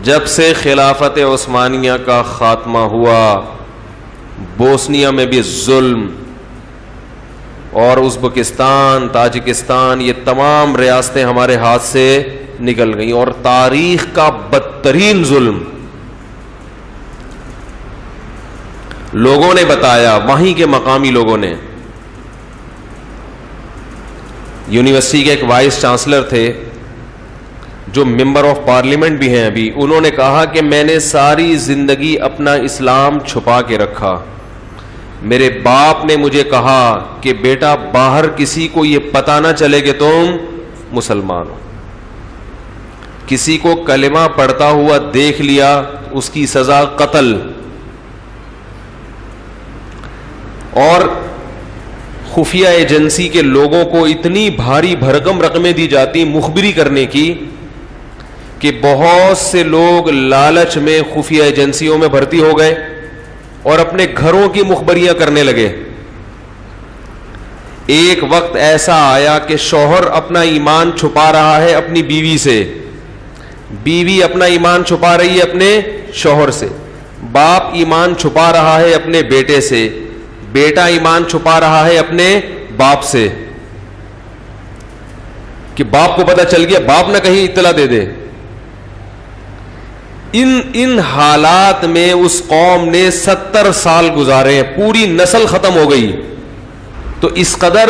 جب سے خلافت عثمانیہ کا خاتمہ ہوا بوسنیا میں بھی ظلم، اور ازبکستان، تاجکستان، یہ تمام ریاستیں ہمارے ہاتھ سے نکل گئیں، اور تاریخ کا بدترین ظلم لوگوں نے بتایا، وہیں کے مقامی لوگوں نے. یونیورسٹی کے ایک وائس چانسلر تھے جو ممبر آف پارلیمنٹ بھی ہیں ابھی، انہوں نے کہا کہ میں نے ساری زندگی اپنا اسلام چھپا کے رکھا. میرے باپ نے مجھے کہا کہ بیٹا باہر کسی کو یہ پتہ نہ چلے کہ تم مسلمان ہو. کسی کو کلمہ پڑھتا ہوا دیکھ لیا اس کی سزا قتل. اور خفیہ ایجنسی کے لوگوں کو اتنی بھاری بھرکم رقمیں دی جاتی مخبری کرنے کی کہ بہت سے لوگ لالچ میں خفیہ ایجنسیوں میں بھرتی ہو گئے اور اپنے گھروں کی مخبریاں کرنے لگے. ایک وقت ایسا آیا کہ شوہر اپنا ایمان چھپا رہا ہے اپنی بیوی سے، بیوی اپنا ایمان چھپا رہی ہے اپنے شوہر سے، باپ ایمان چھپا رہا ہے اپنے بیٹے سے، بیٹا ایمان چھپا رہا ہے اپنے باپ سے کہ باپ کو پتہ چل گیا، باپ نہ کہیں اطلاع دے دے. ان حالات میں اس قوم نے 70 سال گزارے ہیں، پوری نسل ختم ہو گئی. تو اس قدر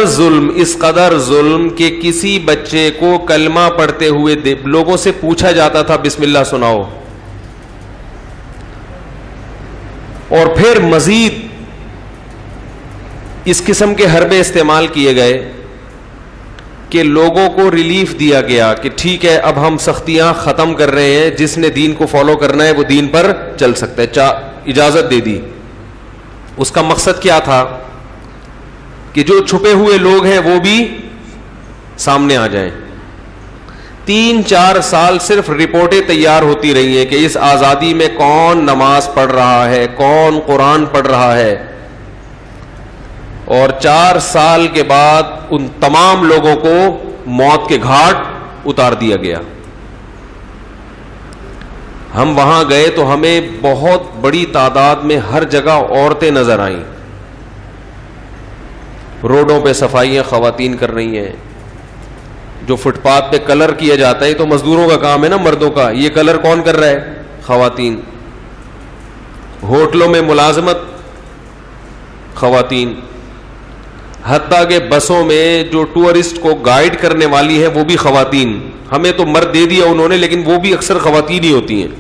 ظلم کہ کسی بچے کو کلمہ پڑھتے ہوئے لوگوں سے پوچھا جاتا تھا بسم اللہ سناؤ، اور پھر مزید اس قسم کے حربے استعمال کیے گئے کہ لوگوں کو ریلیف دیا گیا کہ ٹھیک ہے اب ہم سختیاں ختم کر رہے ہیں، جس نے دین کو فالو کرنا ہے وہ دین پر چل سکتا ہے، اجازت دے دی. اس کا مقصد کیا تھا کہ جو چھپے ہوئے لوگ ہیں وہ بھی سامنے آ جائیں. 3-4 سال صرف رپورٹیں تیار ہوتی رہی ہیں کہ اس آزادی میں کون نماز پڑھ رہا ہے، کون قرآن پڑھ رہا ہے، اور 4 سال کے بعد ان تمام لوگوں کو موت کے گھاٹ اتار دیا گیا. ہم وہاں گئے تو ہمیں بہت بڑی تعداد میں ہر جگہ عورتیں نظر آئیں، روڈوں پہ صفائیاں خواتین کر رہی ہیں. جو فٹ پاتھ پہ کلر کیا جاتا ہے تو مزدوروں کا کام ہے نا، مردوں کا، یہ کلر کون کر رہا ہے؟ خواتین. ہوٹلوں میں ملازمت خواتین، حتیٰ کہ بسوں میں جو ٹورسٹ کو گائیڈ کرنے والی ہے وہ بھی خواتین. ہمیں تو مرد دے دیا انہوں نے لیکن وہ بھی اکثر خواتین ہی ہوتی ہیں.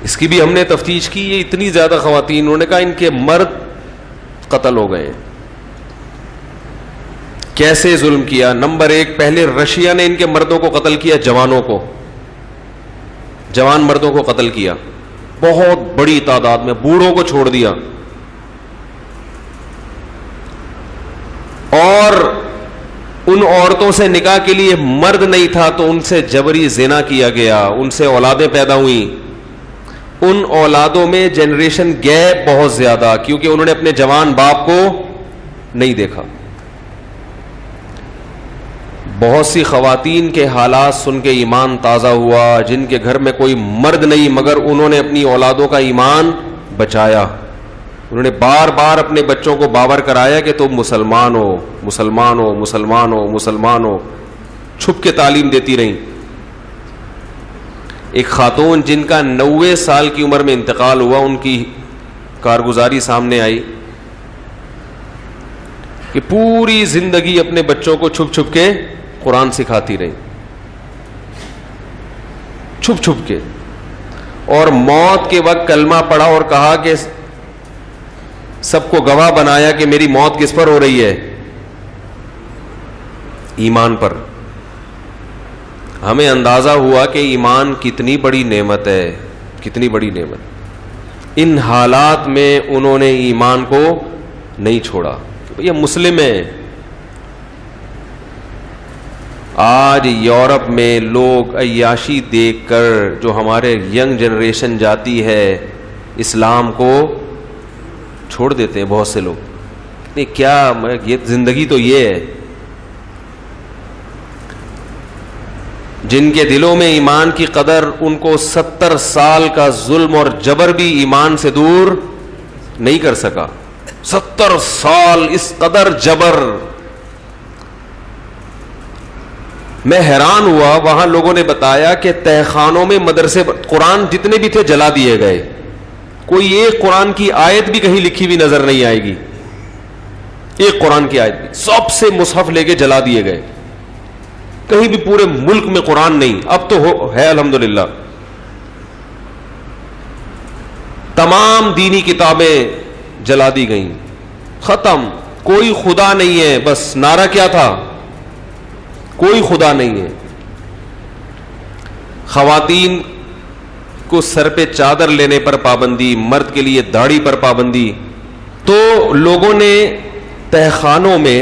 اس کی بھی ہم نے تفتیش کی، یہ اتنی زیادہ خواتین، انہوں نے کہا ان کے مرد قتل ہو گئے. کیسے ظلم کیا؟ نمبر 1، پہلے رشیا نے ان کے مردوں کو قتل کیا، جوانوں کو، جوان مردوں کو قتل کیا بہت بڑی تعداد میں، بوڑھوں کو چھوڑ دیا. اور ان عورتوں سے نکاح کے لیے مرد نہیں تھا تو ان سے جبری زنا کیا گیا، ان سے اولادیں پیدا ہوئیں. ان اولادوں میں جنریشن گیپ بہت زیادہ، کیونکہ انہوں نے اپنے جوان باپ کو نہیں دیکھا. بہت سی خواتین کے حالات سن کے ایمان تازہ ہوا، جن کے گھر میں کوئی مرد نہیں مگر انہوں نے اپنی اولادوں کا ایمان بچایا. انہوں نے بار بار اپنے بچوں کو باور کرایا کہ تم مسلمان ہو، مسلمان ہو، مسلمان ہو، مسلمان ہو، چھپ کے تعلیم دیتی رہیں. ایک خاتون جن کا 90 سال کی عمر میں انتقال ہوا، ان کی کارگزاری سامنے آئی کہ پوری زندگی اپنے بچوں کو چھپ چھپ کے قرآن سکھاتی رہی، چھپ چھپ کے، اور موت کے وقت کلمہ پڑھا اور کہا کہ سب کو گواہ بنایا کہ میری موت کس پر ہو رہی ہے؟ ایمان پر. ہمیں اندازہ ہوا کہ ایمان کتنی بڑی نعمت ہے، کتنی بڑی نعمت. ان حالات میں انہوں نے ایمان کو نہیں چھوڑا. یہ مسلم ہے. آج یورپ میں لوگ عیاشی دیکھ کر جو ہمارے ینگ جنریشن جاتی ہے اسلام کو چھوڑ دیتے ہیں. بہت سے لوگ نہیں کیا، یہ زندگی تو یہ ہے. جن کے دلوں میں ایمان کی قدر، ان کو 70 سال کا ظلم اور جبر بھی ایمان سے دور نہیں کر سکا. 70 سال اس قدر جبر. میں حیران ہوا، وہاں لوگوں نے بتایا کہ تہہ خانوں میں مدرسے قرآن جتنے بھی تھے جلا دیے گئے. کوئی ایک قرآن کی آیت بھی کہیں لکھی ہوئی نظر نہیں آئے گی، ایک قرآن کی آیت بھی. سب سے مصحف لے کے جلا دیے گئے. کہیں بھی پورے ملک میں قرآن نہیں. اب تو ہے الحمدللہ. تمام دینی کتابیں جلا دی گئیں. ختم. کوئی خدا نہیں ہے. بس نعرہ کیا تھا؟ کوئی خدا نہیں ہے. خواتین کو سر پہ چادر لینے پر پابندی، مرد کے لیے داڑھی پر پابندی. تو لوگوں نے تہہ خانوں میں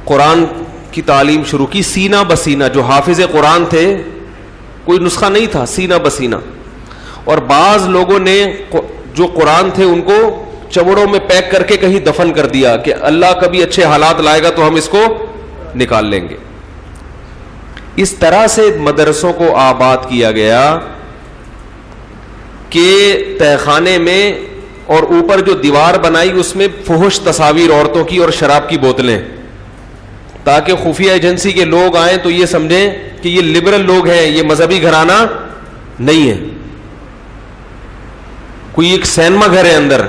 قرآن کی تعلیم شروع کی، سینہ بسینہ. جو حافظ قرآن تھے، کوئی نسخہ نہیں تھا، سینہ بسینہ. اور بعض لوگوں نے جو قرآن تھے ان کو چمڑوں میں پیک کر کے کہیں دفن کر دیا کہ اللہ کبھی اچھے حالات لائے گا تو ہم اس کو نکال لیں گے. اس طرح سے مدرسوں کو آباد کیا گیا کہ تہہ خانے میں، اور اوپر جو دیوار بنائی اس میں فحش تصاویر عورتوں کی اور شراب کی بوتلیں، تاکہ خفیہ ایجنسی کے لوگ آئیں تو یہ سمجھیں کہ یہ لبرل لوگ ہیں، یہ مذہبی گھرانہ نہیں ہے، کوئی ایک سینما گھر ہے اندر.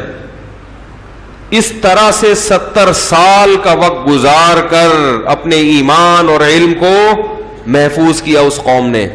اس طرح سے 70 سال کا وقت گزار کر اپنے ایمان اور علم کو محفوظ کیا اس قوم نے.